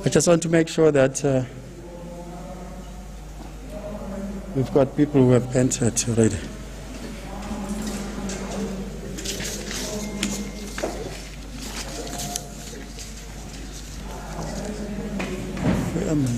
I just want to make sure that we've got people who have entered already. Where am I?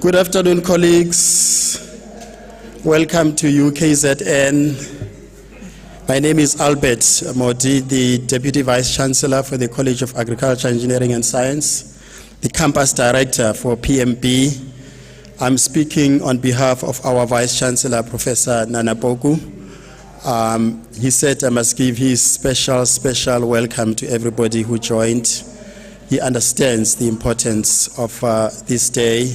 Good afternoon, colleagues. Welcome to UKZN. My name is Albert Modi, the Deputy Vice Chancellor for the College of Agriculture, Engineering and Science, the Campus Director for PMB. I'm speaking on behalf of our Vice Chancellor, Professor Nana Bogu. He said I must give his special welcome to everybody who joined. He understands the importance of this day.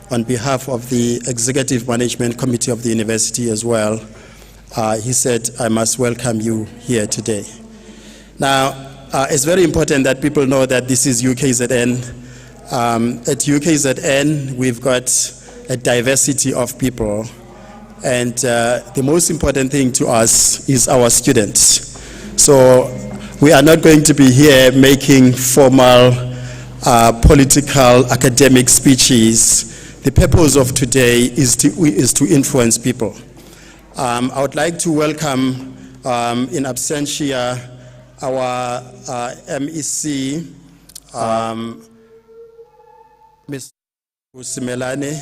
On behalf of the Executive Management Committee of the University as well, he said, I must welcome you here today. Now, it's very important that people know that this is UKZN. At UKZN, we've got a diversity of people, and the most important thing to us is our students. So we are not going to be here making formal political academic speeches. The purpose of today is to influence people. I would like to welcome in absentia our MEC, Ms. Simelane,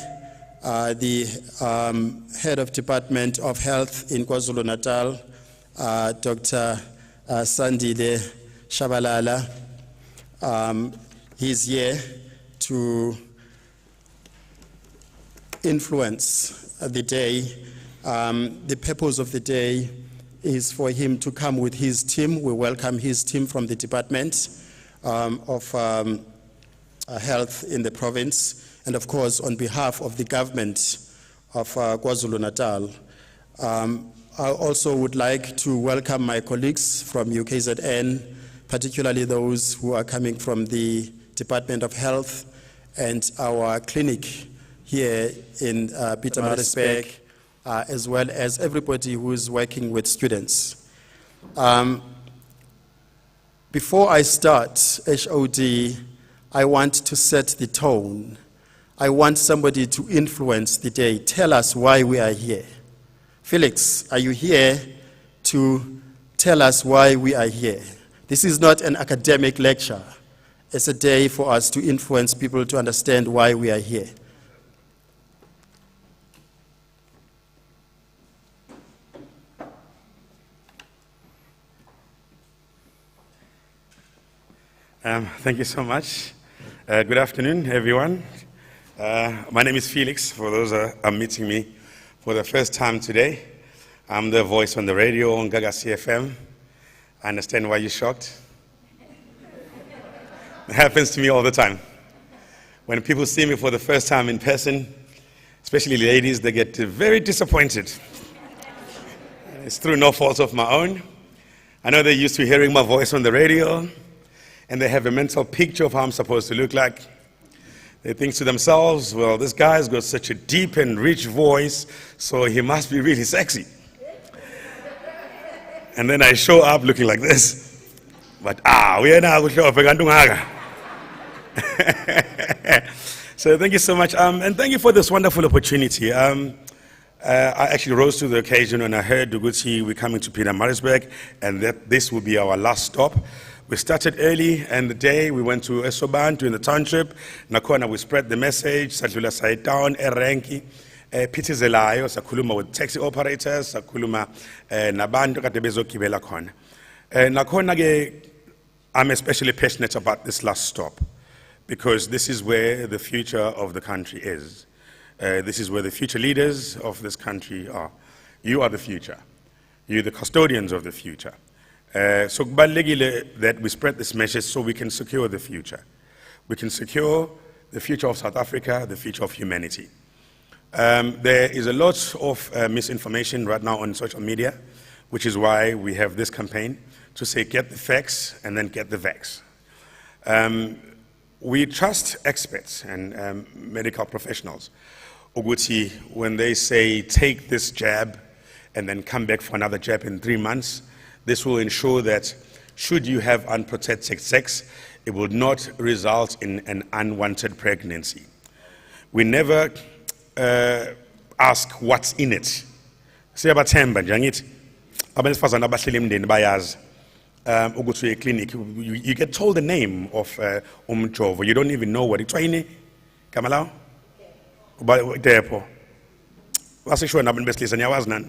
the Head of Department of Health in KwaZulu-Natal, Dr. Sandile Shabalala. He's here to influence the day. The purpose of the day is for him to come with his team. We welcome his team from the Department of Health in the province, and of course on behalf of the government of KwaZulu-Natal. I also would like to welcome my colleagues from UKZN, particularly those who are coming from the Department of Health and our clinic here in Pietermaritzburg, as well as everybody who is working with students. Before I start HOD, I want to set the tone. I want somebody to influence the day. Tell us why we are here. Felix, are you here to tell us why we are here? This is not an academic lecture. It's a day for us to influence people to understand why we are here. Thank you so much. Good afternoon, everyone. My name is Felix, for those that are meeting me for the first time today. I'm the voice on the radio on Gaga CFM. I understand why you're shocked. It happens to me all the time. When people see me for the first time in person, especially ladies, they get very disappointed. It's through no fault of my own. I know they're used to hearing my voice on the radio, and they have a mental picture of how I'm supposed to look like. They think to themselves, well, this guy's got such a deep and rich voice, so he must be really sexy. And then I show up looking like this. But we are now So thank you so much, and thank you for this wonderful opportunity. I actually rose to the occasion when I heard Duguti we're coming to Pietermaritzburg, and that this will be our last stop. We started early in the day. We went to Esobantu in the township. Nakona, we spread the message. Sadlula side down, Erenki, Pitizelayo, sakuluma with taxi operators, sakuluma nabantu kate bezokibela khona. Nakona ke I'm especially passionate about this last stop because this is where the future of the country is. This is where the future leaders of this country are. You are the future. You're the custodians of the future. So kubalulekile that we spread this message so we can secure the future. We can secure the future of South Africa, the future of humanity. There is a lot of misinformation right now on social media, which is why we have this campaign to say get the facts and then get the vax. We trust experts and medical professionals. Uguti, when they say take this jab and then come back for another jab in 3 months, this will ensure that should you have unprotected sex, it will not result in an unwanted pregnancy. We never ask what's in it. Siyabathemba nje angithi abesifazana abahleli emndeni bayazi ukuthi uye clinic you get told the name of umjovo, you don't even know what it's yini gama lawo uba depo wasisho nabantu besilisa niyawazi nani.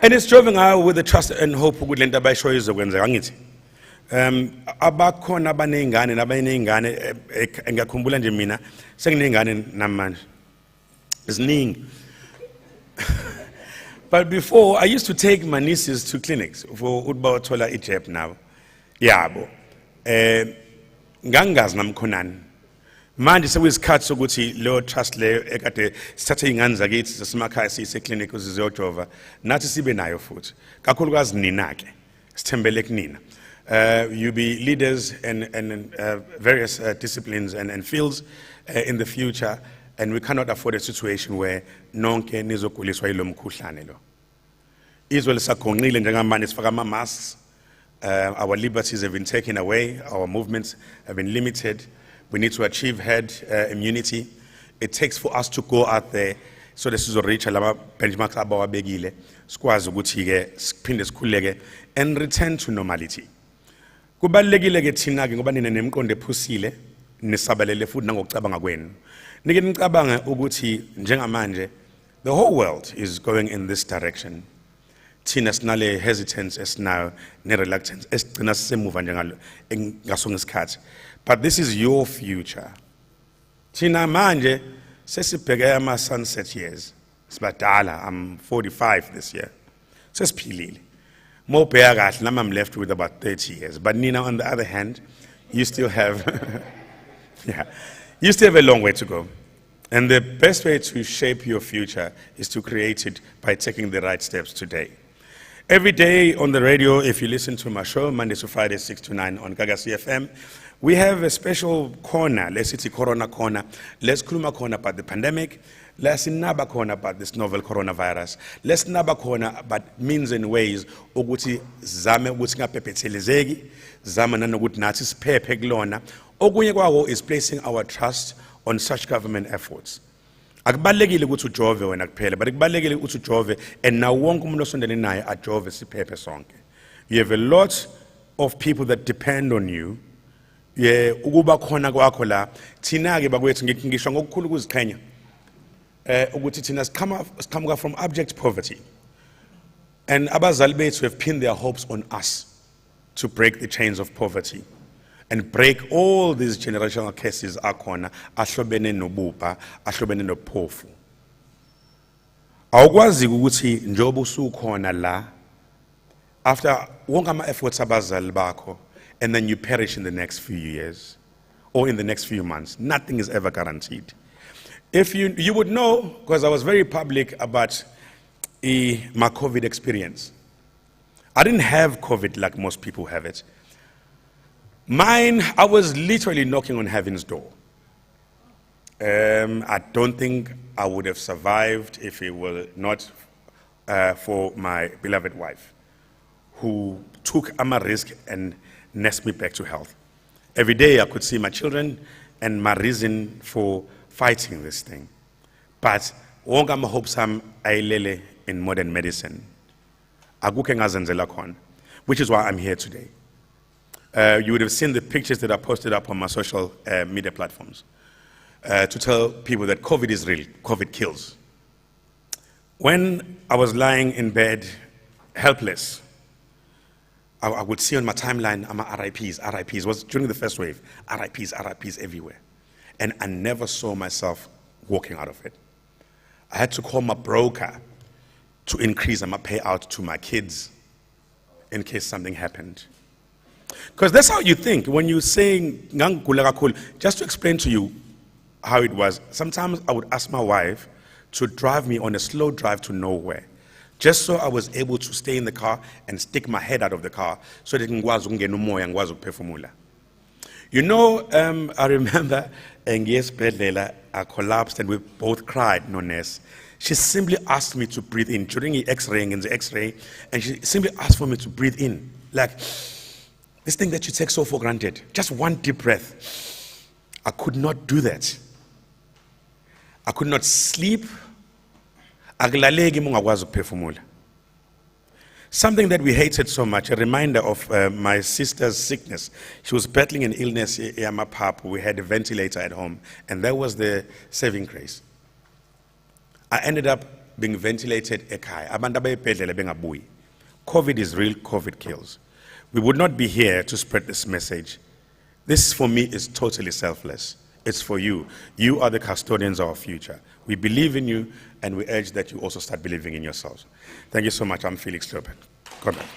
And it's driven out with the trust and hope ukuthi lento abayishoyo izokwenzeka angithi. Abakhona abaneyingane nabaneyingane engakhumbula nje mina sengineyingane namanje ziningi. But before I used to take my nieces to clinics for ukuba uthola ijab now. Yabo. Ngangazi namkhonani. Manje sekuyisikhathi sokuthi leyo trust leyo ekade sithathe ingane zakithi zasemakhaya siyise clinic uzizojova nathi sibe nayo futhi. Kakhulukazi nina ke. Sithembele kunina. You be leaders in various disciplines and fields in the future, and we cannot afford a situation where nonke nizoguliswa yilo mkhuhlane lo. Izwe lisagonqile njengamanje sifaka ama-masks. Our liberties have been taken away. Our movements have been limited. We need to achieve herd immunity. It takes for us to go out there so that sizoreach lama benchmarks abawabekile sikwazi ukuthi ke siphinde sikhuleke and return to normality. Kubalulekile ke thina ke ngoba nina nemqondo ephusile nisabalele futhi nangokucabanga kwenu. Nike nicabanga ukuthi njengamanje the whole world is going in this direction. Thina sinale hesitance esinayo ne-reluctance esigcina sisemuva njengalo ngasonke isikhathi. But this is your future. Thina manje sesibheke ama-sunset years. Sibadala, I'm 45 this year. Sesiphilile. More kahle, now I'm left with about 30 years. But Nina, on the other hand, you still have, you still have a long way to go. And the best way to shape your future is to create it by taking the right steps today. Every day on the radio, if you listen to my show, Monday to Friday, 6 to 9 on Gagasi FM, we have a special corner, let's say Corona Corner. Let's kuluma corner about the pandemic. Let's naba corner about this novel coronavirus. Let's naba corner about means and ways ukuthi zame ukuthi ngapephethelezeki, zame nanokuthi nathi siphephe kulona. Okunye kwawo is placing our trust on such government efforts. Akubalekile ukuthi ujove wena kuphela, but akubalekile ukuthi ujove and now wonke umuntu osondele naye ajove siphephe sonke. You have a lot of people that depend on you. Ukuba khona kwakho la thina ke bakwethu ngisho ngokukhulu ukuziqhenya ukuthi thina siqhamuka from abject poverty, and abazali bethu have pinned their hopes on us to break the chains of poverty and break all these generational curses akhona ahlobene nobupha ahlobene nophofu. Awukwazi ukuthi njobe usukhona la after wonke ama efforts abazali bakho and then you perish in the next few years or in the next few months. Nothing is ever guaranteed. If you would know, because I was very public about my COVID experience. I didn't have COVID like most people have it. Mine, I was literally knocking on heaven's door. I don't think I would have survived if it were not for my beloved wife, who took a risk and nursed me back to health. Every day I could see my children and my reason for fighting this thing. But wonke ama-hopes am ayilele in modern medicine. Akukho engazenzela khona, which is why I'm here today. You would have seen the pictures that I posted up on my social media platforms to tell people that COVID is real, COVID kills. When I was lying in bed, helpless, I would see on my timeline, I'm RIPs. It was during the first wave. RIPs everywhere. And I never saw myself walking out of it. I had to call my broker to increase my payout to my kids in case something happened. Because that's how you think. When you're saying, just to explain to you how it was, sometimes I would ask my wife to drive me on a slow drive to nowhere, just so I was able to stay in the car and stick my head out of the car so that I You know, I remember I collapsed and we both cried, no nurse. She simply asked me to breathe in during the X-ray, and she simply asked for me to breathe in. Like, this thing that you take so for granted, just one deep breath. I could not do that. I could not sleep. Something that we hated so much, a reminder of my sister's sickness. She was battling an illness, we had a ventilator at home, and that was the saving grace. I ended up being ventilated ekhaya. COVID is real, COVID kills. We would not be here to spread this message. This, for me, is totally selfless. It's for you. You are the custodians of our future. We believe in you, and we urge that you also start believing in yourselves. Thank you so much. I'm Felix Lopez. God bless.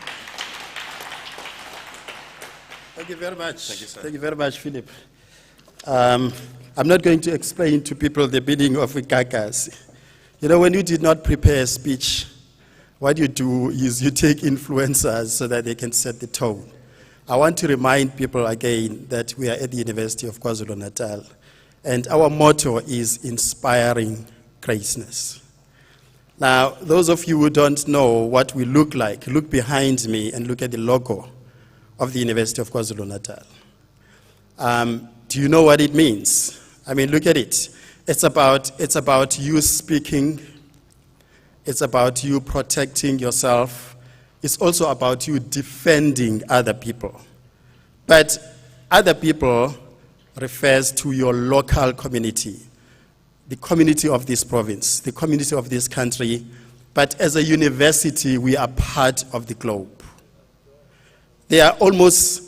Thank you very much. Thank you, sir. Thank you very much, Philip. I'm not going to explain to people the meaning of ikakas. You know, when you did not prepare a speech, what you do is you take influencers so that they can set the tone. I want to remind people again that we are at the University of KwaZulu-Natal, and our motto is inspiring greatness. Now, those of you who don't know what we look like, look behind me and look at the logo of the University of KwaZulu-Natal. Do you know what it means? I mean, look at it. It's about you speaking. It's about you protecting yourself. It's also about you defending other people. But other people refers to your local community, the community of this province, the community of this country. But as a university, we are part of the globe. There are almost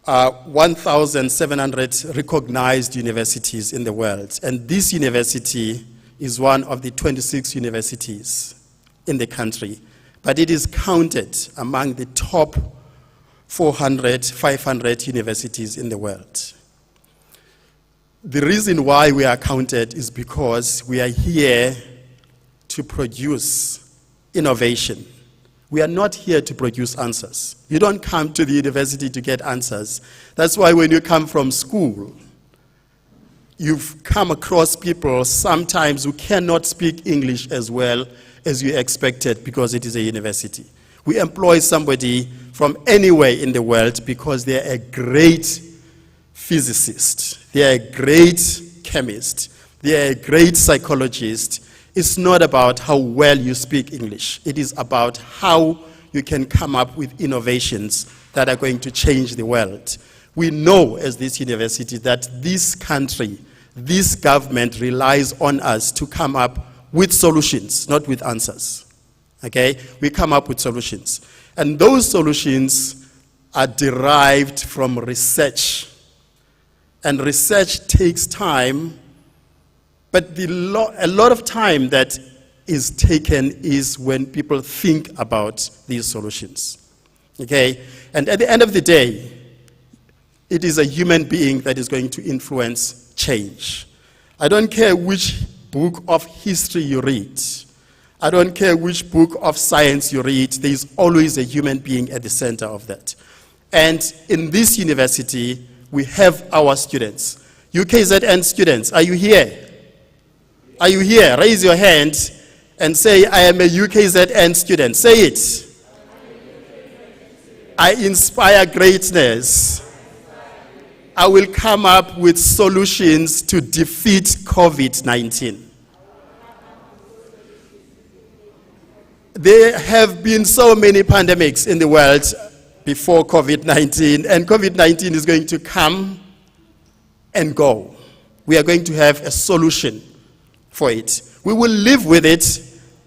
1,700 recognized universities in the world. And this university is one of the 26 universities in the country. But it is counted among the top 400, 500 universities in the world. The reason why we are counted is because we are here to produce innovation. We are not here to produce answers. You don't come to the university to get answers. That's why when you come from school, you've come across people sometimes who cannot speak English as well as you expected because it is a university. We employ somebody from anywhere in the world because they're a great physicist, they're a great chemist, they're a great psychologist. It's not about how well you speak English. It is about how you can come up with innovations that are going to change the world. We know as this university that this country, this government relies on us to come up with solutions, not with answers. Okay? We come up with solutions. And those solutions are derived from research. And research takes time, but a lot of time that is taken is when people think about these solutions. Okay? And at the end of the day, it is a human being that is going to influence change. I don't care which book of history you read. I don't care which book of science you read. There is always a human being at the center of that. And in this university, we have our students. UKZN students, are you here? Are you here? Raise your hand and say, I am a UKZN student. Say it. I inspire greatness. I will come up with solutions to defeat COVID-19. There have been so many pandemics in the world before COVID-19, and COVID-19 is going to come and go. We are going to have a solution for it. We will live with it,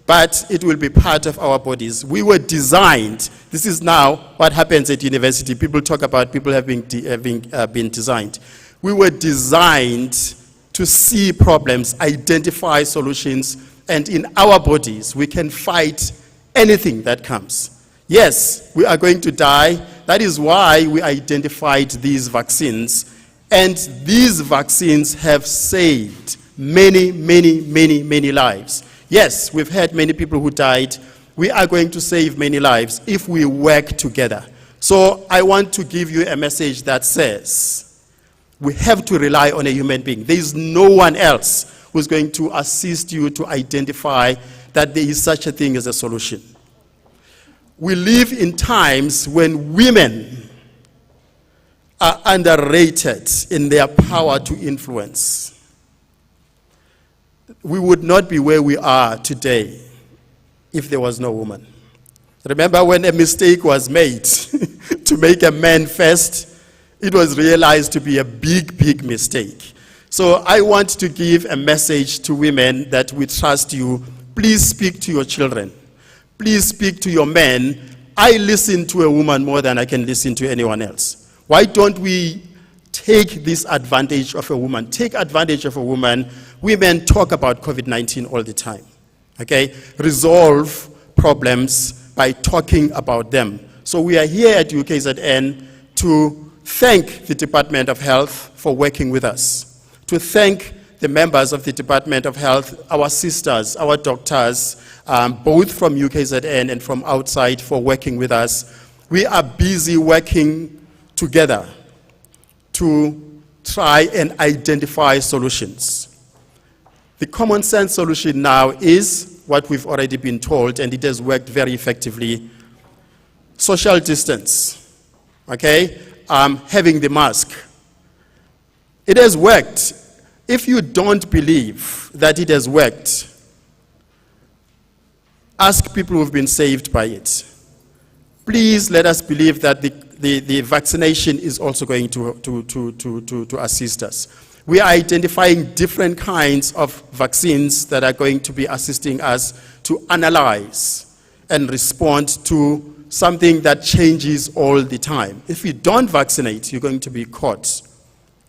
but it will be part of our bodies. We were designed. This is now what happens at university. People talk about people having been designed. We were designed to see problems, identify solutions, and in our bodies, we can fight anything that comes. Yes, we are going to die. That is why we identified these vaccines. And these vaccines have saved many, many, many, many lives. Yes, we've had many people who died. We are going to save many lives if we work together. So I want to give you a message that says, we have to rely on a human being. There is no one else who's going to assist you to identify that there is such a thing as a solution. We live in times when women are underrated in their power to influence. We would not be where we are today if there was no woman. Remember when a mistake was made to make a man first? It was realized to be a big, big mistake. So I want to give a message to women that we trust you. Please speak to your children. Please speak to your men. I listen to a woman more than I can listen to anyone else. Why don't we take this advantage of a woman? Take advantage of a woman. Women talk about COVID-19 all the time. Okay? Resolve problems by talking about them. So we are here at UKZN to thank the Department of Health for working with us, to thank the members of the Department of Health, our sisters, our doctors, both from UKZN and from outside for working with us. We are busy working together to try and identify solutions. The common sense solution now is what we've already been told, and it has worked very effectively. Social distance, okay? Having the mask. It has worked. If you don't believe that it has worked, ask people who've been saved by it. Please let us believe that the vaccination is also going to assist us. We are identifying different kinds of vaccines that are going to be assisting us to analyze and respond to something that changes all the time. If you don't vaccinate, you're going to be caught,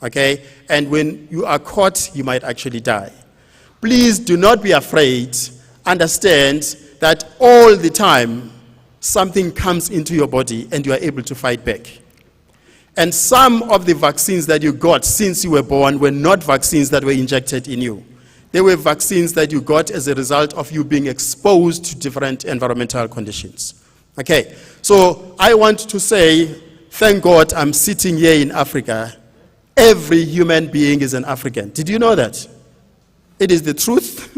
okay? And when you are caught, you might actually die. Please do not be afraid. Understand that all the time, something comes into your body and you are able to fight back. And some of the vaccines that you got since you were born were not vaccines that were injected in you. They were vaccines that you got as a result of you being exposed to different environmental conditions. Okay, so I want to say, thank God I'm sitting here in Africa. Every human being is an African. Did you know that? It is the truth.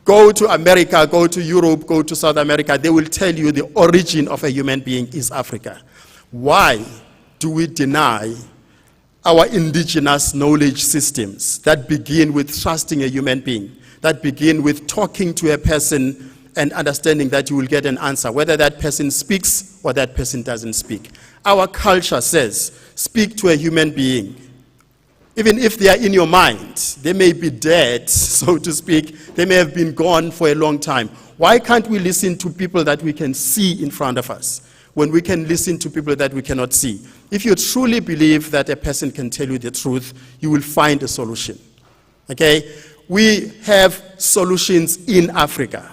Go to America, go to Europe, go to South America. They will tell you the origin of a human being is Africa. Why do we deny our indigenous knowledge systems that begin with trusting a human being, that begin with talking to a person and understanding that you will get an answer, whether that person speaks or that person doesn't speak. Our culture says, speak to a human being. Even if they are in your mind, they may be dead, so to speak. They may have been gone for a long time. Why can't we listen to people that we can see in front of us when we can listen to people that we cannot see? If you truly believe that a person can tell you the truth, you will find a solution. Okay? We have solutions in Africa.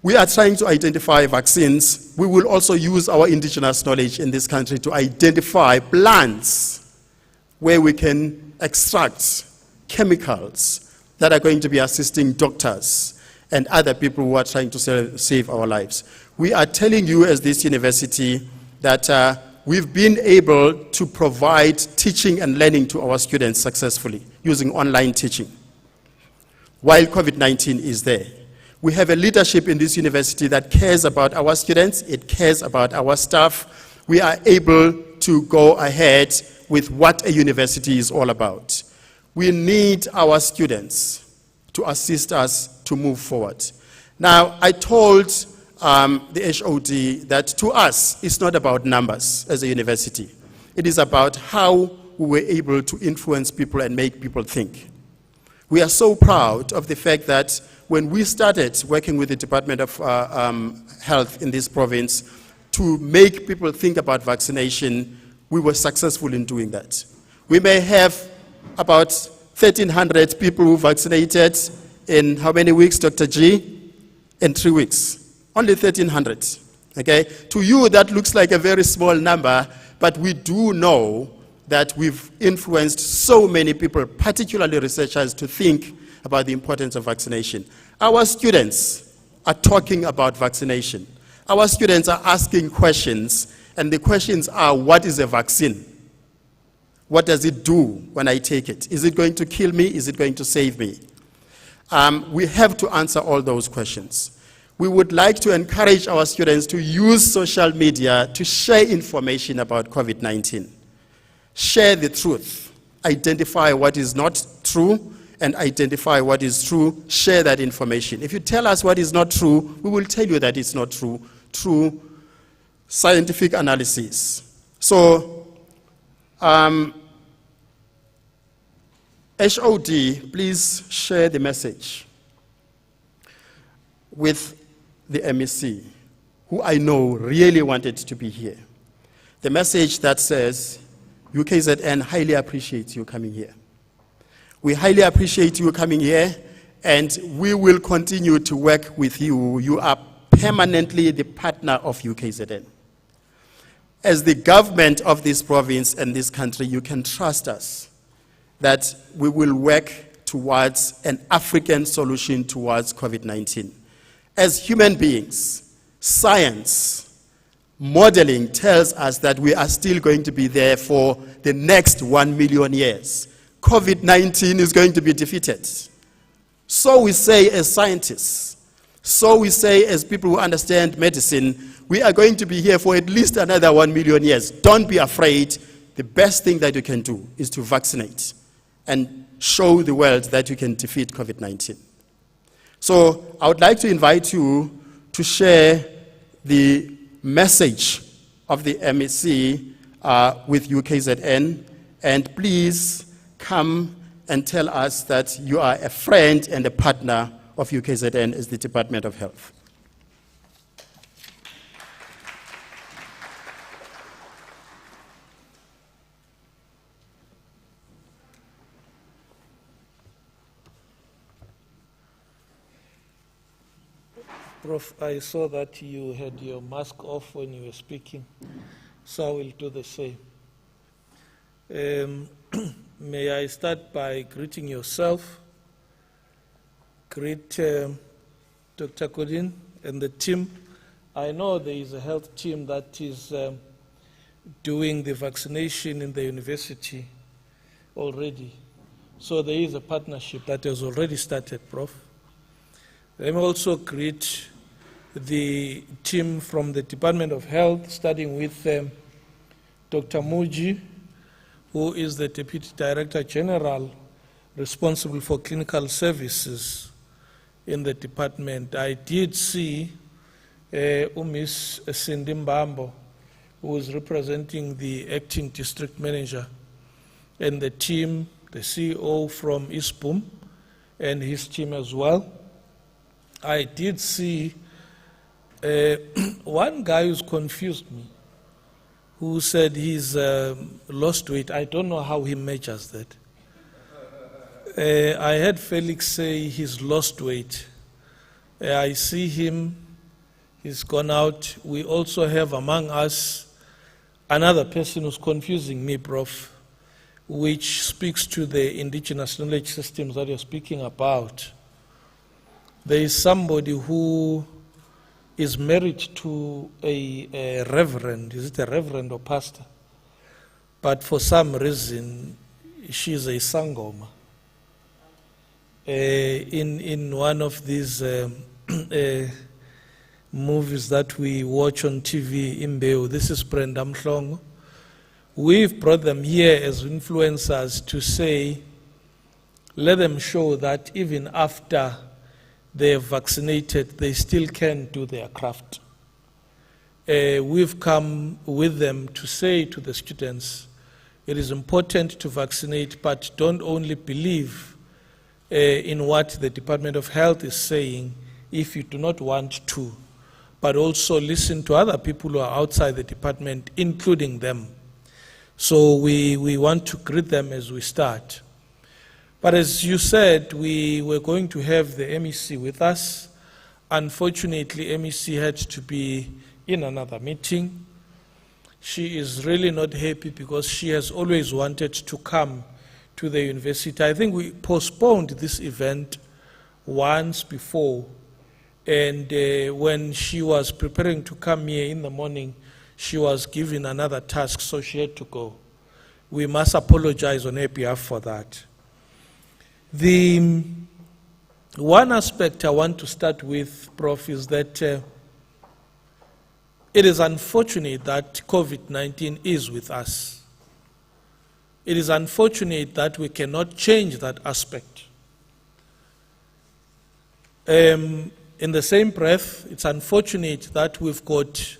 We are trying to identify vaccines. We will also use our indigenous knowledge in this country to identify plants where we can extract chemicals that are going to be assisting doctors and other people who are trying to save our lives. We are telling you as this university that we've been able to provide teaching and learning to our students successfully using online teaching while COVID-19 is there. We have a leadership in this university that cares about our students, it cares about our staff. We are able to go ahead with what a university is all about. We need our students to assist us to move forward. Now, I told the HOD that to us, it's not about numbers as a university. It is about how we were able to influence people and make people think. We are so proud of the fact that when we started working with the Department of Health in this province to make people think about vaccination, we were successful in doing that. We may have about 1,300 people who vaccinated in how many weeks, Dr. G? In 3 weeks. Only 1,300. Okay? To you, that looks like a very small number, but we do know that we've influenced so many people, particularly researchers, to think about the importance of vaccination. Our students are talking about vaccination. Our students are asking questions, and the questions are, what is a vaccine? What does it do when I take it? Is it going to kill me? Is it going to save me? We have to answer all those questions. We would like to encourage our students to use social media to share information about COVID-19. Share the truth. Identify what is not true and identify what is true. Share that information. If you tell us what is not true, we will tell you that it's not true through scientific analysis. So, HOD, please share the message with the MEC, who I know really wanted to be here. The message that says, UKZN highly appreciates you coming here. We highly appreciate you coming here, and we will continue to work with you. You are permanently the partner of UKZN. As the government of this province and this country, you can trust us that we will work towards an African solution towards COVID-19. As human beings, science, modeling tells us that we are still going to be there for the next 1 million years. COVID-19 is going to be defeated. So we say as scientists, so we say as people who understand medicine, we are going to be here for at least another 1 million years. Don't be afraid. The best thing that you can do is to vaccinate and show the world that you can defeat COVID-19. So I would like to invite you to share the message of the MEC with UKZN, and please come and tell us that you are a friend and a partner of UKZN as the Department of Health. Prof, I saw that you had your mask off when you were speaking, so I will do the same. May I start by greeting yourself, greet Dr. Kodin and the team. I know there is a health team that is doing the vaccination in the university already. So there is a partnership that has already started, Prof. Let me also greet the team from the Department of Health, starting with Dr. Muji, who is the Deputy Director General responsible for clinical services in the department. I did see Miss Cindy Mbambo, who is representing the Acting District Manager, and the team, the CEO from ISPUM, and his team as well. I did see one guy who's confused me, who said he's lost weight. I don't know how he measures that. I heard Felix say he's lost weight. I see him, he's gone out. We also have among us another person who's confusing me, Prof, which speaks to the indigenous knowledge systems that you're speaking about. There is somebody who is married to a reverend. Is it a reverend or pastor? But for some reason, she's a sangoma. In one of these movies that we watch on TV, Imbeo, this is Brenda Mhlongo. We've brought them here as influencers to say, let them show that even after they're vaccinated, they still can do their craft. We've come with them to say to the students, it is important to vaccinate, but don't only believe in what the Department of Health is saying if you do not want to, but also listen to other people who are outside the department, including them. So we want to greet them as we start. But as you said, we were going to have the MEC with us. Unfortunately, MEC had to be in another meeting. She is really not happy because she has always wanted to come to the university. I think we postponed this event once before, and when she was preparing to come here in the morning, she was given another task, so she had to go. We must apologize on her behalf for that. The one aspect I want to start with, Prof, is that it is unfortunate that COVID-19 is with us. It is unfortunate that we cannot change that aspect. In the same breath, it's unfortunate that we've got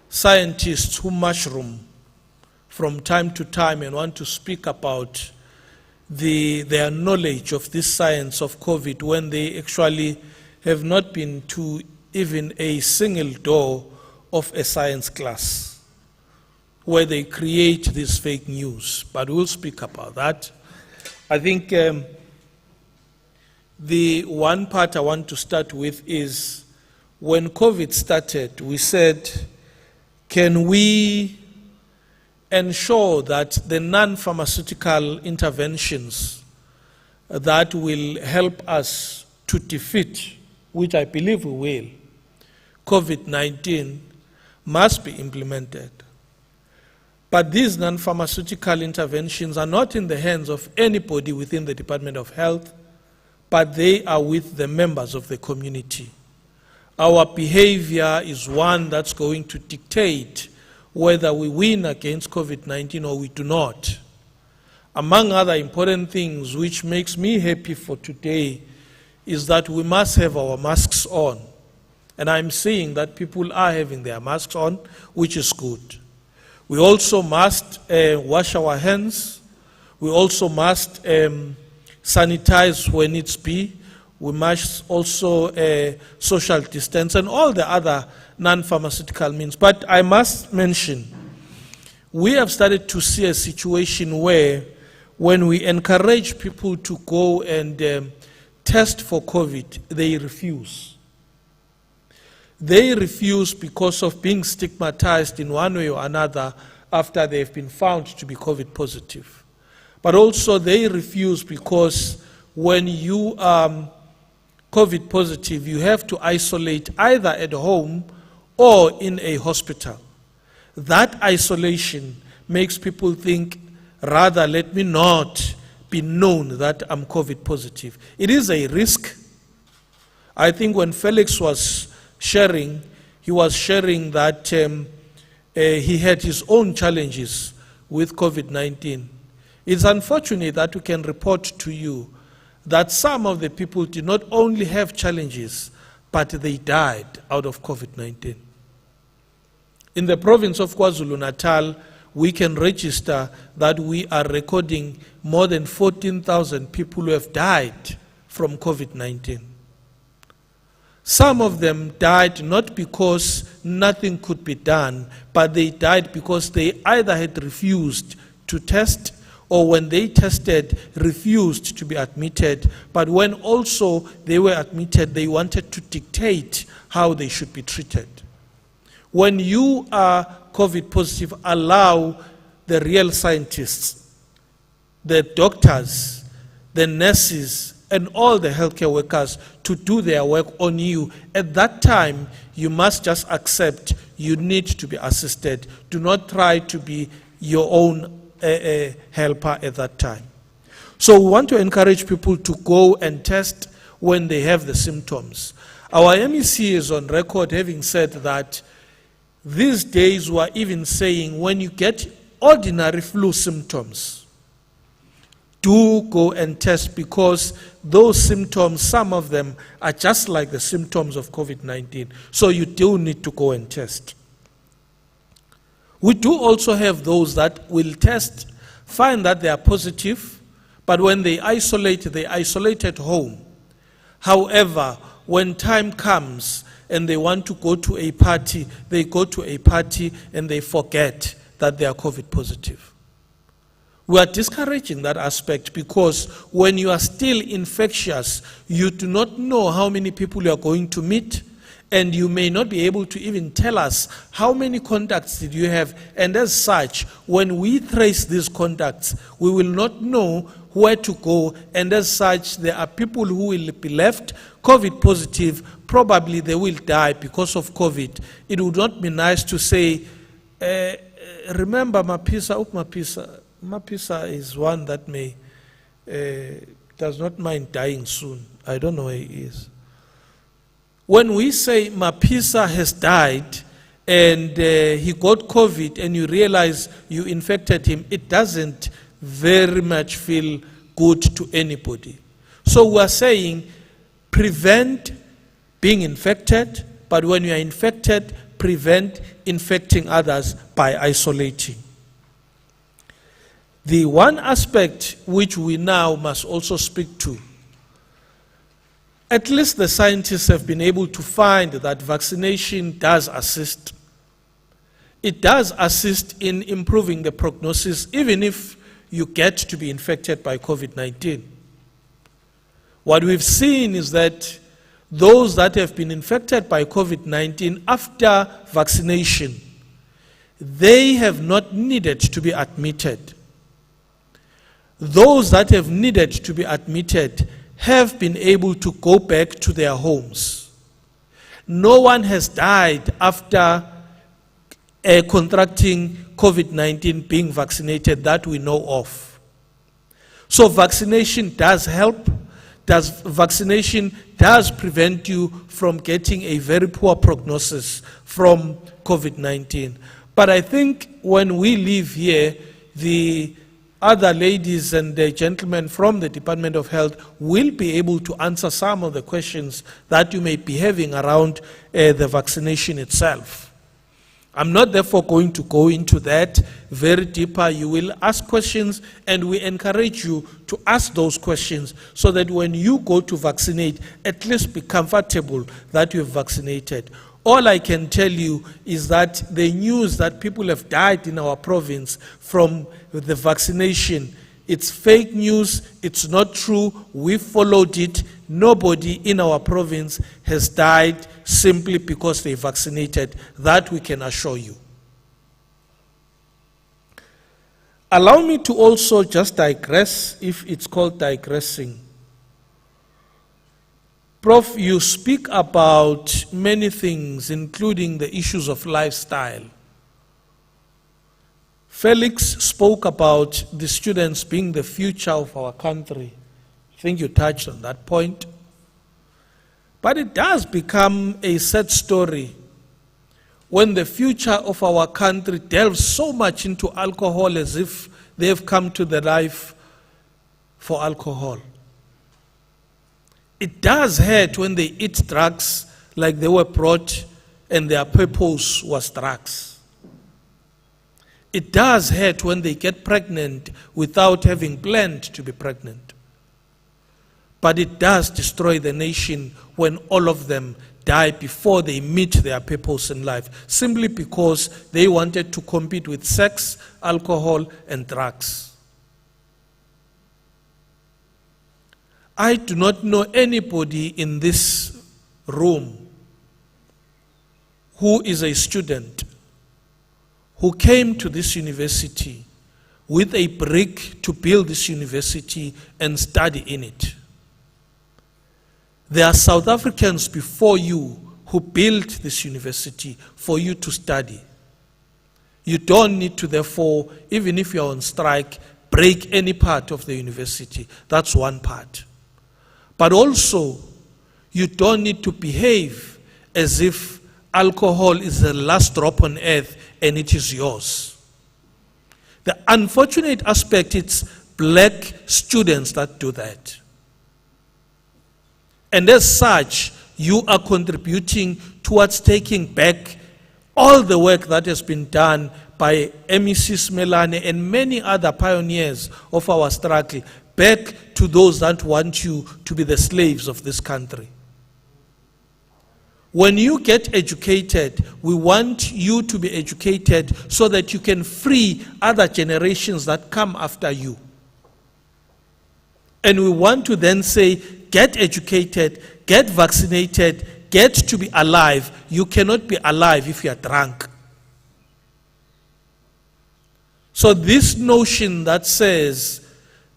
scientists who mushroom from time to time and want to speak about their knowledge of this science of COVID when they actually have not been to even a single door of a science class, where they create this fake news. But we'll speak about that. I think the one part I want to start with is when COVID started, we said, can we ensure that the non-pharmaceutical interventions that will help us to defeat, which I believe we will, COVID-19 must be implemented. But these non-pharmaceutical interventions are not in the hands of anybody within the Department of Health, but they are with the members of the community. Our behavior is one that's going to dictate whether we win against COVID-19 or we do not. Among other important things which makes me happy for today is that we must have our masks on. And I'm seeing that people are having their masks on, which is good. We also must wash our hands. We also must sanitize when needs be. We must also social distance and all the other non-pharmaceutical means. But I must mention, we have started to see a situation where when we encourage people to go and test for COVID, they refuse. They refuse because of being stigmatized in one way or another after they've been found to be COVID positive. But also they refuse because when you are COVID positive, you have to isolate either at home or in a hospital. That isolation makes people think, rather let me not be known that I'm COVID positive. It is a risk. I think when Felix was sharing, he was sharing that he had his own challenges with COVID-19. It's unfortunate that we can report to you that some of the people did not only have challenges, but they died out of COVID-19. In the province of KwaZulu-Natal, we can register that we are recording more than 14,000 people who have died from COVID-19. Some of them died not because nothing could be done, but they died because they either had refused to test or when they tested, refused to be admitted. But when also they were admitted, they wanted to dictate how they should be treated. When you are COVID positive, allow the real scientists, the doctors, the nurses, and all the healthcare workers to do their work on you. At that time, you must just accept you need to be assisted. Do not try to be your own helper at that time. So we want to encourage people to go and test when they have the symptoms. Our MEC is on record having said that these days we are even saying when you get ordinary flu symptoms, do go and test because those symptoms, some of them are just like the symptoms of COVID-19. So you do need to go and test. We do also have those that will test, find that they are positive, But when they isolate at home. However, when time comes and they want to go to a party, they go to a party and they forget that they are COVID positive. We are discouraging that aspect because when you are still infectious, you do not know how many people you are going to meet, and you may not be able to even tell us how many contacts did you have. And as such, when we trace these contacts, we will not know where to go. And as such, there are people who will be left COVID positive. Probably they will die because of COVID. It would not be nice to say, remember Mapisa. Mapisa is one that may does not mind dying soon. I don't know where he is. When we say Mapisa has died and he got COVID and you realize you infected him, it doesn't very much feel good to anybody. So we are saying prevent being infected, but when you are infected, prevent infecting others by isolating. The one aspect which we now must also speak to, at least the scientists have been able to find that vaccination does assist. It does assist in improving the prognosis, even if you get to be infected by COVID-19. What we've seen is that those that have been infected by COVID-19 after vaccination, they have not needed to be admitted. Those that have needed to be admitted have been able to go back to their homes. No one has died after contracting COVID-19 being vaccinated that we know of. So vaccination does help. Vaccination does prevent you from getting a very poor prognosis from COVID-19. But I think when we leave here, the other ladies and the gentlemen from the Department of Health will be able to answer some of the questions that you may be having around the vaccination itself. I'm not therefore going to go into that very deeper. You will ask questions, and we encourage you to ask those questions so that when you go to vaccinate, at least be comfortable that you've vaccinated. All I can tell you is that the news that people have died in our province from the vaccination, it's fake news, it's not true, we followed it. Nobody in our province has died simply because they vaccinated. That we can assure you. Allow me to also just digress, if it's called digressing. Prof, you speak about many things, including the issues of lifestyle. Felix spoke about the students being the future of our country. I think you touched on that point. But it does become a sad story when the future of our country delves so much into alcohol as if they have come to the life for alcohol. It does hurt when they eat drugs like they were brought and their purpose was drugs. It does hurt when they get pregnant without having planned to be pregnant. But it does destroy the nation when all of them die before they meet their purpose in life, simply because they wanted to compete with sex, alcohol, and drugs. I do not know anybody in this room who is a student who came to this university with a brick to build this university and study in it. There are South Africans before you who built this university for you to study. You don't need to, therefore, even if you're on strike, break any part of the university. That's one part. But also, you don't need to behave as if alcohol is the last drop on earth and it is yours. The unfortunate aspect is black students that do that. And as such, you are contributing towards taking back all the work that has been done by MEC Smelane and many other pioneers of our struggle, back to those that want you to be the slaves of this country. When you get educated, we want you to be educated so that you can free other generations that come after you. And we want to then say, get educated, get vaccinated, get to be alive. You cannot be alive if you are drunk. So this notion that says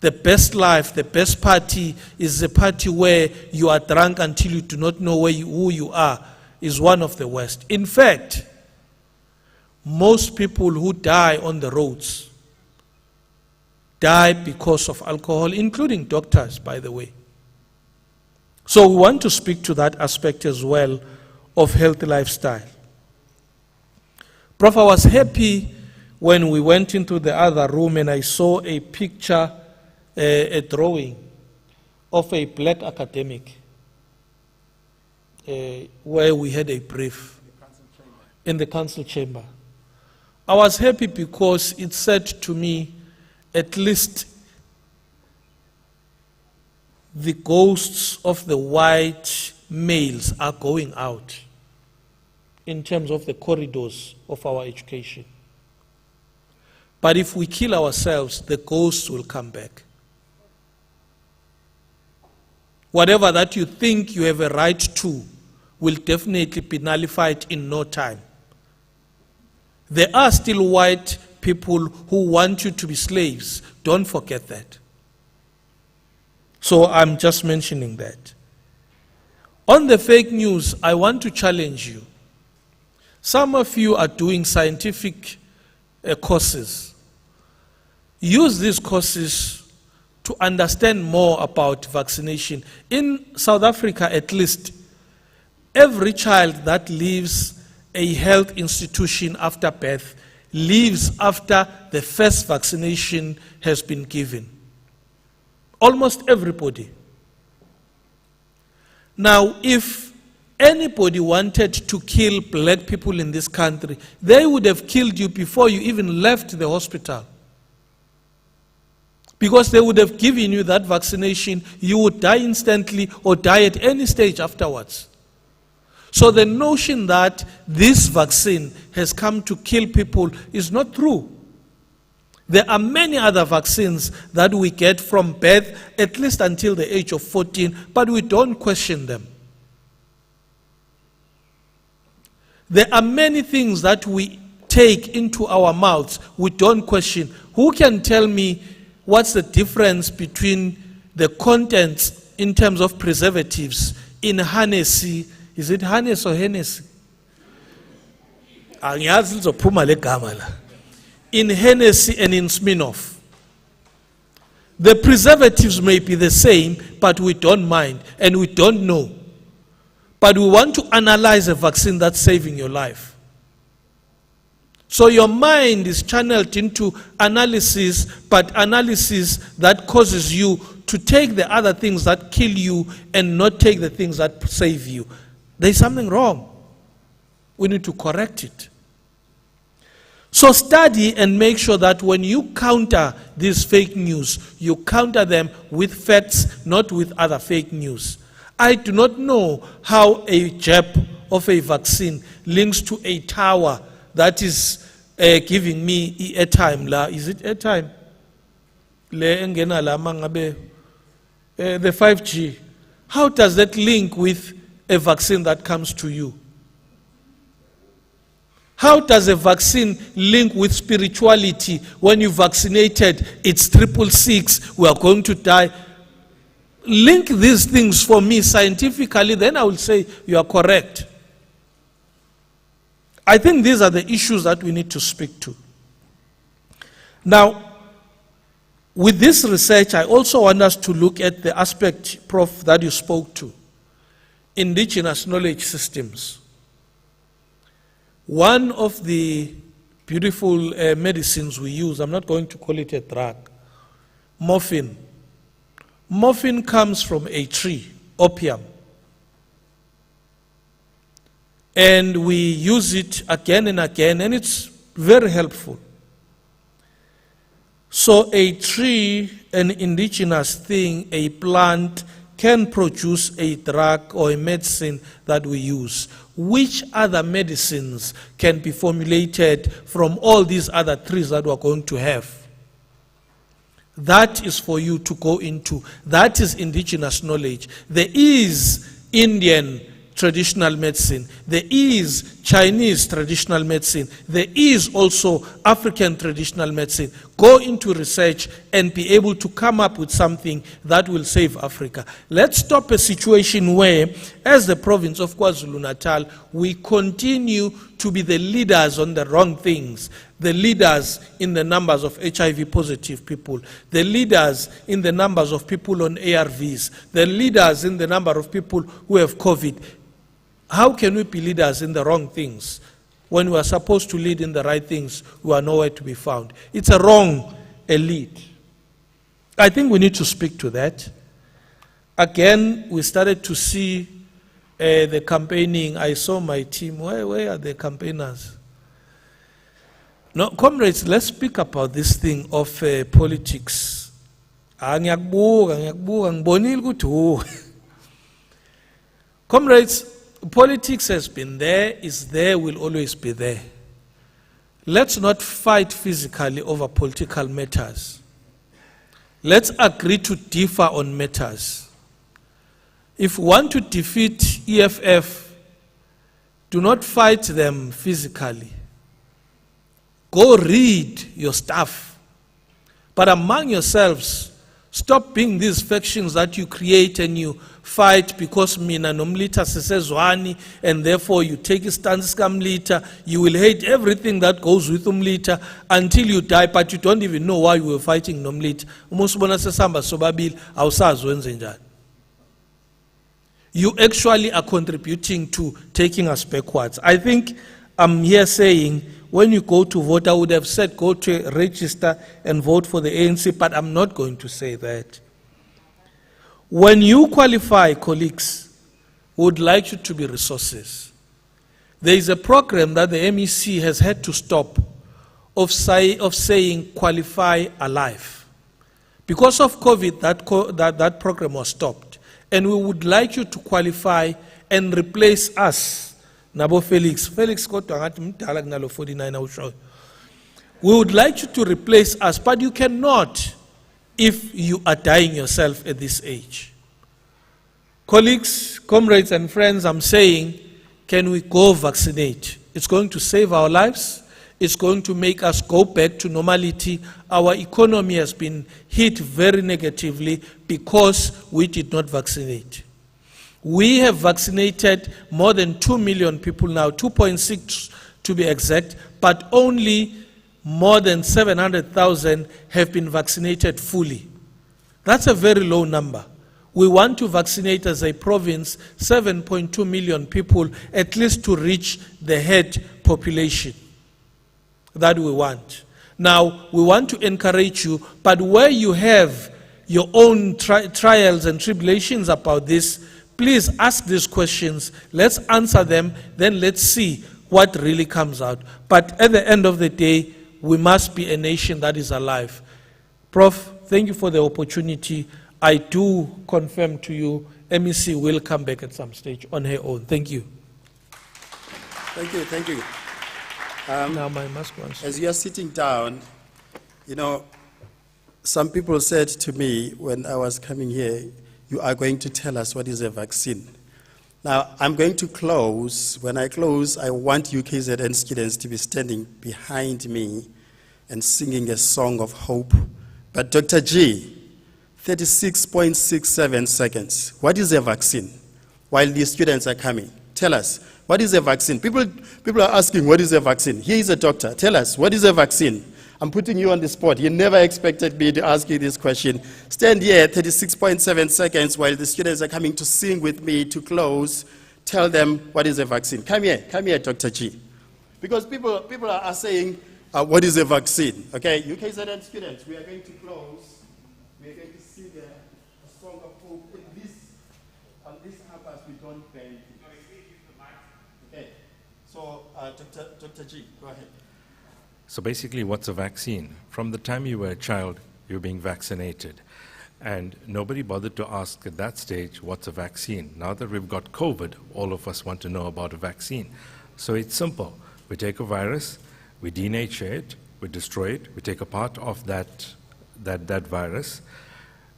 the best life, the best party is the party where you are drunk until you do not know who you are, is one of the worst. In fact, most people who die on the roads die because of alcohol, including doctors, by the way. So we want to speak to that aspect as well of healthy lifestyle. Prof, I was happy when we went into the other room and I saw a picture, a drawing of a black academic where we had a brief in the council chamber. I was happy because it said to me, at least the ghosts of the white males are going out in terms of the corridors of our education. But if we kill ourselves, the ghosts will come back. Whatever that you think you have a right to will definitely be nullified in no time. There are still white people who want you to be slaves. Don't forget that. So I'm just mentioning that. On the fake news, I want to challenge you. Some of you are doing scientific courses. Use these courses to understand more about vaccination. In South Africa, at least, every child that leaves a health institution after birth leaves after the first vaccination has been given. Almost everybody. Now, if anybody wanted to kill black people in this country, they would have killed you before you even left the hospital. Because they would have given you that vaccination, you would die instantly or die at any stage afterwards. So the notion that this vaccine has come to kill people is not true. There are many other vaccines that we get from birth, at least until the age of 14, but we don't question them. There are many things that we take into our mouths, we don't question. Who can tell me what's the difference between the contents in terms of preservatives in Hennessy? Is it Hennessy or Hennessy? In Hennessy and in Smirnoff. The preservatives may be the same, but we don't mind and we don't know. But we want to analyze a vaccine that's saving your life. So your mind is channeled into analysis, but analysis that causes you to take the other things that kill you and not take the things that save you. There's something wrong. We need to correct it. So study and make sure that when you counter these fake news, you counter them with facts, not with other fake news. I do not know how a jab of a vaccine links to a tower that is giving me airtime. Is it airtime? The 5G. How does that link with a vaccine that comes to you? How does a vaccine link with spirituality? When you vaccinated, it's 666, we are going to die. Link these things for me scientifically, then I will say you are correct. I think these are the issues that we need to speak to. Now, with this research, I also want us to look at the aspect, Prof, that you spoke to. Indigenous knowledge systems. One of the beautiful medicines we use, I'm not going to call it a drug, morphine. Morphine comes from a tree, opium. And we use it again and again, and it's very helpful. So a tree, an indigenous thing, a plant, can produce a drug or a medicine that we use. Which other medicines can be formulated from all these other trees that we're going to have? That is for you to go into. That is indigenous knowledge. There is Indian traditional medicine. There is Chinese traditional medicine. There is also African traditional medicine. Go into research and be able to come up with something that will save Africa. Let's stop a situation where, as the province of KwaZulu-Natal, we continue to be the leaders on the wrong things. The leaders in the numbers of HIV positive people, the leaders in the numbers of people on ARVs, the leaders in the number of people who have COVID. How can we be leaders in the wrong things? When we are supposed to lead in the right things, we are nowhere to be found. It's a wrong elite. I think we need to speak to that. Again, we started to see the campaigning. I saw my team. Where are the campaigners? No, comrades, let's speak about this thing of politics. Comrades, politics has been there, is there, will always be there. Let's not fight physically over political matters. Let's agree to differ on matters. If we want to defeat EFF, do not fight them physically. Go read your stuff. But among yourselves, stop being these factions that you create and you fight because mina nomlita sesezwani, and therefore you take a stance kamlita. You will hate everything that goes with umlita until you die, but you don't even know why you were fighting nomlita. Umusubona sesamba sobabil awusazi wenze njani. You actually are contributing to taking us backwards. I think I'm here saying, when you go to vote, I would have said go to register and vote for the ANC, but I'm not going to say that. When you qualify, colleagues, we would like you to be resources. There is a program that the MEC has had to stop of saying qualify alive. Because of COVID, that program was stopped. And we would like you to qualify and replace us. Nabo Felix got 49. We would like you to replace us, but you cannot if you are dying yourself at this age. Colleagues, comrades and friends, I'm saying, can we go vaccinate? It's going to save our lives. It's going to make us go back to normality. Our economy has been hit very negatively because we did not vaccinate. We have vaccinated more than 2 million people now, 2.6 to be exact, but only more than 700,000 have been vaccinated fully. That's a very low number. We want to vaccinate as a province 7.2 million people, at least to reach the herd population that we want. Now, we want to encourage you, but where you have your own trials and tribulations about this, please ask these questions. Let's answer them, then let's see what really comes out. But at the end of the day, we must be a nation that is alive. Prof, thank you for the opportunity. I do confirm to you, MEC will come back at some stage on her own. Thank you. Thank you, thank you. Now my mask wants. As you are sitting down, you know, some people said to me when I was coming here, you are going to tell us what is a vaccine. Now, I'm going to close. When I close, I want UKZN students to be standing behind me and singing a song of hope. But Dr. G, 36.67 seconds. What is a vaccine? While these students are coming, tell us, what is a vaccine? People are asking, what is a vaccine? Here is a doctor. Tell us, what is a vaccine? I'm putting you on the spot. You never expected me to ask you this question. Stand here, 36.7 seconds, while the students are coming to sing with me to close. Tell them what is a vaccine. Come here, Dr. G. Because people are saying, what is a vaccine? Okay, UKZN students, we are going to close. We are going to sing a song of hope. On this campus, we don't bend. Okay, so Dr. G, go ahead. So basically, what's a vaccine? From the time you were a child, you're being vaccinated. And nobody bothered to ask at that stage, what's a vaccine? Now that we've got COVID, all of us want to know about a vaccine. So it's simple. We take a virus, we denature it, we destroy it, we take a part of that virus,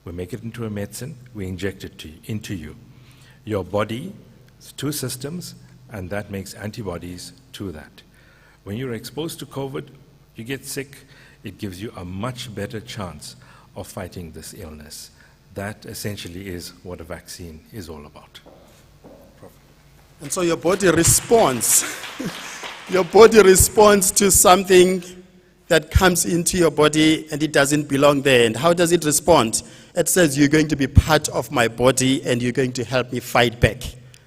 we make it into a medicine, we inject it into you. Your body, it's 2 systems, and that makes antibodies to that. When you're exposed to COVID, you get sick, it gives you a much better chance of fighting this illness. That essentially is what a vaccine is all about. And so your body responds. Your body responds to something that comes into your body and it doesn't belong there. And how does it respond? It says, you're going to be part of my body and you're going to help me fight back.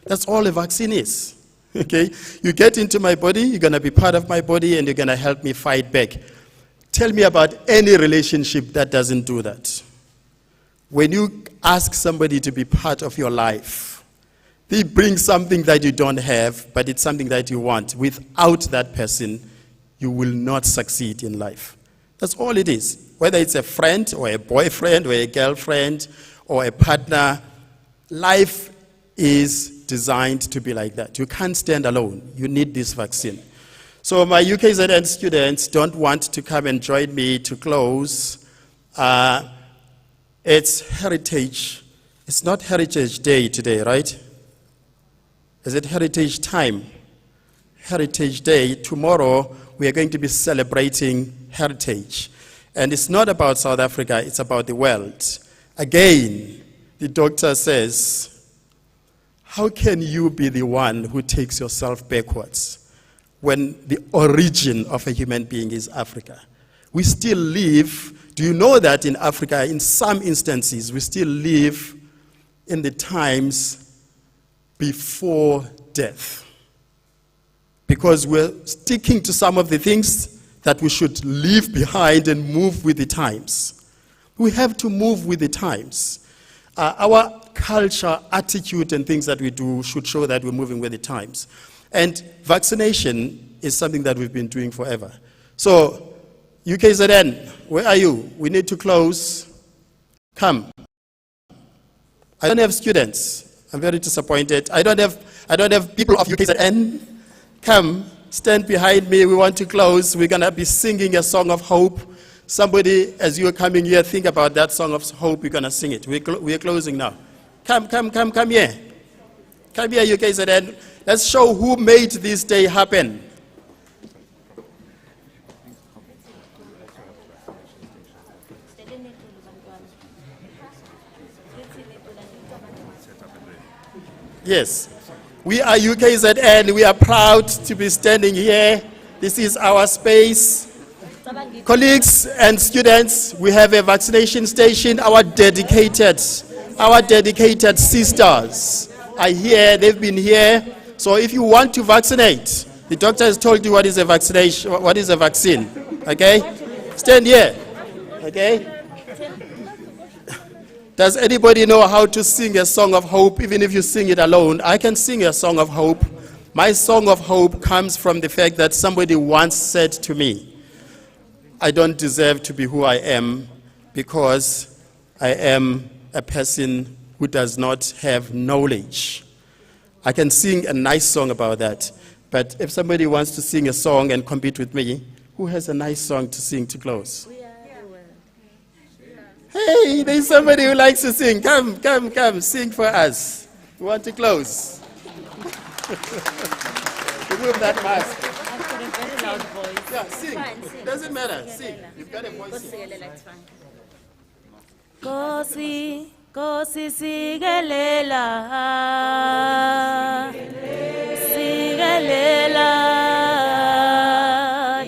That's all a vaccine is. Okay? You get into my body, you're going to be part of my body and you're going to help me fight back. Tell me about any relationship that doesn't do that. When you ask somebody to be part of your life, they bring something that you don't have, but it's something that you want. Without that person, you will not succeed in life. That's all it is. Whether it's a friend or a boyfriend or a girlfriend or a partner, life is designed to be like that. You can't stand alone. You need this vaccine. So my UKZN students don't want to come and join me to close. It's Heritage. It's not Heritage Day today, right? Is it Heritage Time? Heritage Day. Tomorrow we are going to be celebrating heritage. And it's not about South Africa, it's about the world. Again, the doctor says, how can you be the one who takes yourself backwards when the origin of a human being is Africa? We still live, do you know that in Africa, in some instances, we still live in the times before death? Because we're sticking to some of the things that we should leave behind and move with the times. We have to move with the times. Our culture, attitude, and things that we do should show that we're moving with the times. And vaccination is something that we've been doing forever. So, UKZN, where are you? We need to close. Come. I don't have students. I'm very disappointed. I don't have people of UKZN. Come, stand behind me. We want to close. We're going to be singing a song of hope. Somebody, as you're coming here, think about that song of hope. We're going to sing it. We're closing now. Come here. Come here, UKZN. Let's show who made this day happen. Yes. We are UKZN. We are proud to be standing here. This is our space. Colleagues and students, we have a vaccination station. Our dedicated sisters are here. They've been here. So if you want to vaccinate, the doctor has told you what is a vaccination, what is a vaccine. Okay? Stand here. Okay? Does anybody know how to sing a song of hope, even if you sing it alone? I can sing a song of hope. My song of hope comes from the fact that somebody once said to me, I don't deserve to be who I am because I am a person who does not have knowledge. I can sing a nice song about that. But if somebody wants to sing a song and compete with me, who has a nice song to sing to close? Hey, there's somebody who likes to sing. Come, sing for us. We want to close. Remove that mask. I've got a very loud voice. Yeah, sing. Sing. Doesn't matter. Sing. You've got a voice. Kosi, Kosi, sigelela. Sigelela,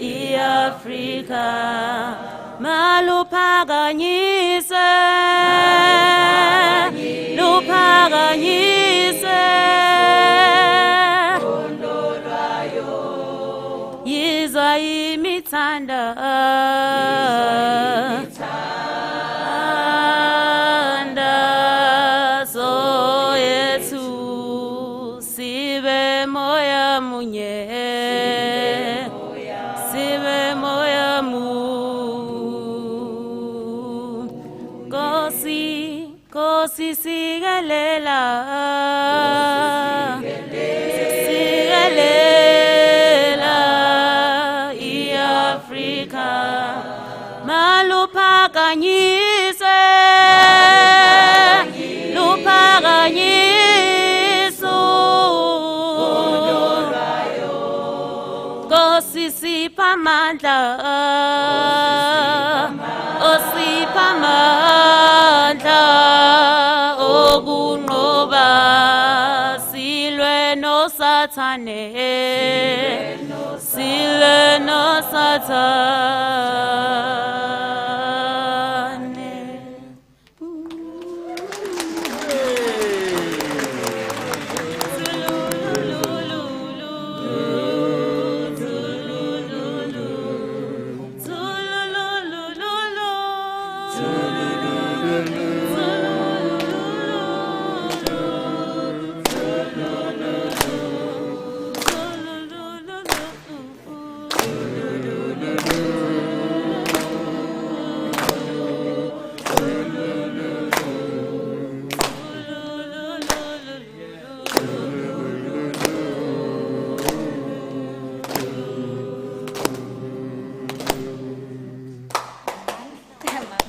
i-Afrika. Maluphakanyise, luphakanyise, yizwa imithanda, so yethu sibe moya munye, sibe moya Nkosi sikelela sikelela iAfrika maluphakanyise luphakanyiso Nkosi sipha amandla osipha amandla okunqoba silwe nosathane silwe nosathane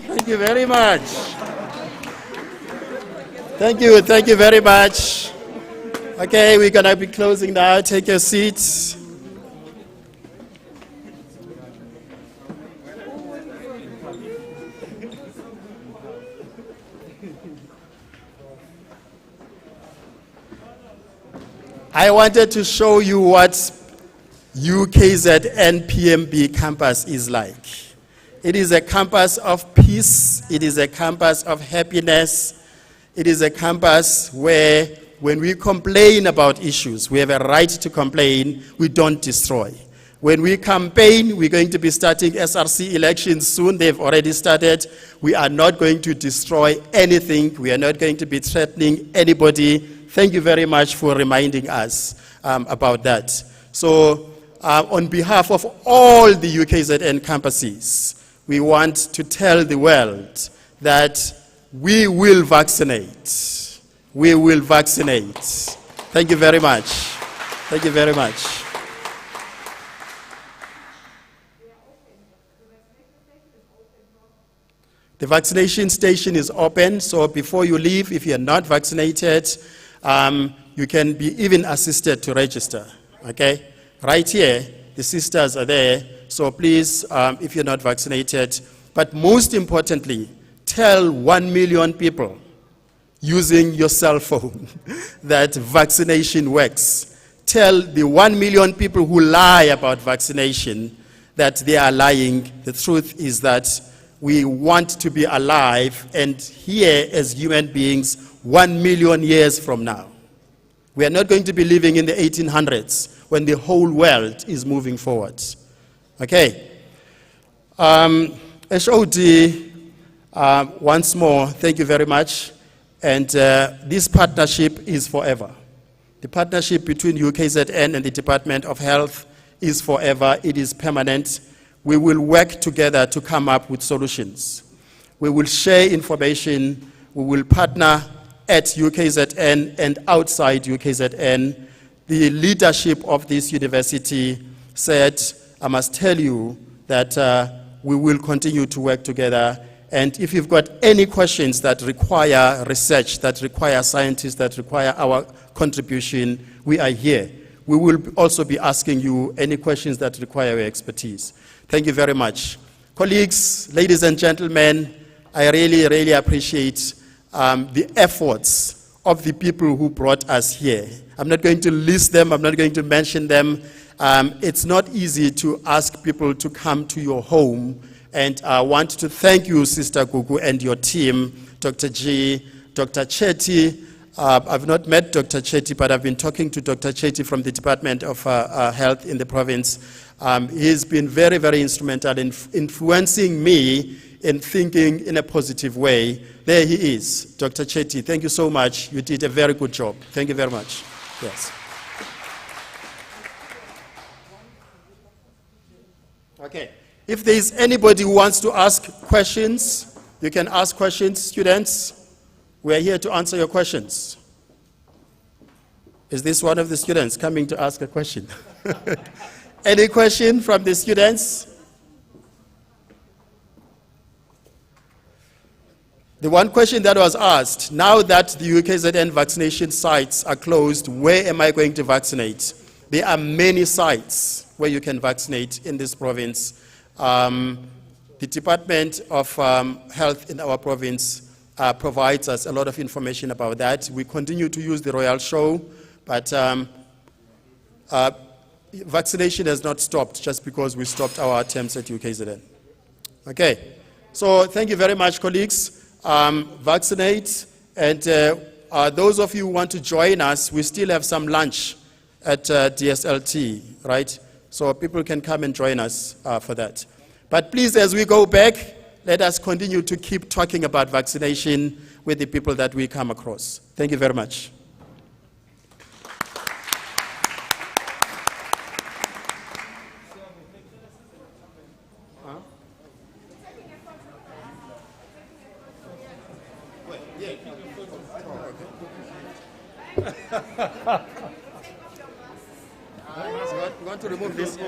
Thank you very much. Thank you very much. Okay, we're gonna be closing now. Take your seats. I wanted to show you what UKZN PMB campus is like. It is a campus of peace. It is a campus of happiness. It is a campus where when we complain about issues, we have a right to complain, we don't destroy. When we campaign, we're going to be starting SRC elections soon. They've already started. We are not going to destroy anything. We are not going to be threatening anybody. Thank you very much for reminding us about that. So on behalf of all the UKZN campuses, we want to tell the world that we will vaccinate. We will vaccinate. Thank you very much. Thank you very much. The vaccination station is open, so before you leave, if you're not vaccinated, you can be even assisted to register, okay? Right here, the sisters are there, so please, if you're not vaccinated, but most importantly, tell 1 million people using your cell phone that vaccination works. Tell the 1 million people who lie about vaccination that they are lying. The truth is that we want to be alive and here as human beings 1 million years from now. We are not going to be living in the 1800s when the whole world is moving forward. Okay. HOD, once more, thank you very much. And this partnership is forever. The partnership between UKZN and the Department of Health is forever. It is permanent. We will work together to come up with solutions. We will share information. We will partner at UKZN and outside UKZN. The leadership of this university said, I must tell you that we will continue to work together. And if you've got any questions that require research, that require scientists, that require our contribution, we are here. We will also be asking you any questions that require your expertise. Thank you very much. Colleagues, ladies and gentlemen, I really, really appreciate the efforts of the people who brought us here. I'm not going to list them, I'm not going to mention them. It's not easy to ask people to come to your home, and I want to thank you, Sister Gugu, and your team, Dr. G, Dr. Chetty. I've not met Dr. Chetty, but I've been talking to Dr. Chetty from the Department of Health in the province. He's been very, very instrumental in influencing me in thinking in a positive way. There he is, Dr. Chetty. Thank you so much. You did a very good job. Thank you very much. Yes. Okay. If there is anybody who wants to ask questions, you can ask questions, students. We are here to answer your questions. Is this one of the students coming to ask a question? Any question from the students? The one question that was asked, now that the UKZN vaccination sites are closed, where am I going to vaccinate? There are many sites where you can vaccinate in this province. The Department of Health in our province provides us a lot of information about that. We continue to use the Royal Show, but vaccination has not stopped just because we stopped our attempts at UKZN. Okay, so thank you very much, colleagues. Vaccinate, and those of you who want to join us, we still have some lunch at DSLT, right? So people can come and join us for that. But please, as we go back, let us continue to keep talking about vaccination with the people that we come across. Thank you very much. You want to remove this? Why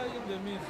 in the middle?